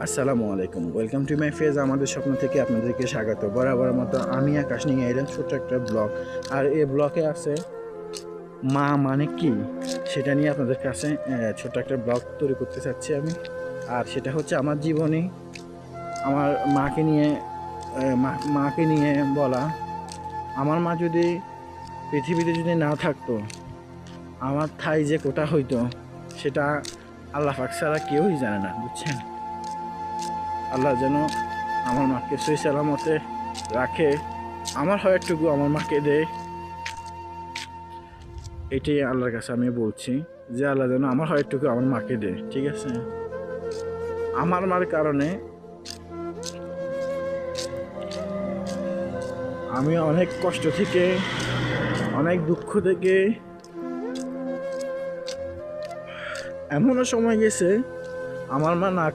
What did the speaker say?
আসসালামু আলাইকুম, welcome to my phase. আমাদের স্বপ্ন থেকে আপনাদেরকে স্বাগত। বরাবর মতো আমি আকাশ নিয়ে এলাম ছোট্ট একটা ব্লগ। আর এই ব্লগে আছে মা মানে কি, সেটা নিয়ে আপনাদের কাছে ছোট্ট একটা ব্লগ তৈরি করতে চাচ্ছি আমি। আর সেটা হচ্ছে আমার জীবনে আমার মাকে নিয়ে মাকে নিয়ে বলা। আমার মা যদি পৃথিবীতে যদি না থাকতো, আমার ঠাঁই যে কোটা হইতো সেটা আল্লাহ পাক ছাড়া কেউই জানে না, বুঝছেন। আল্লাহ যেন আমার মাকে সই সালামতে রাখে, আমার হয় একটুকু আমার মাকে দেয়, এটাই আল্লাহর কাছে আমি বলছি যে আল্লাহ যেন আমার হয় একটুকু আমার মাকে দেয়, ঠিক আছে। আমার মার কারণে আমি অনেক কষ্ট থেকে, অনেক দুঃখ থেকে, এমনও সময় গেছে আমার মা না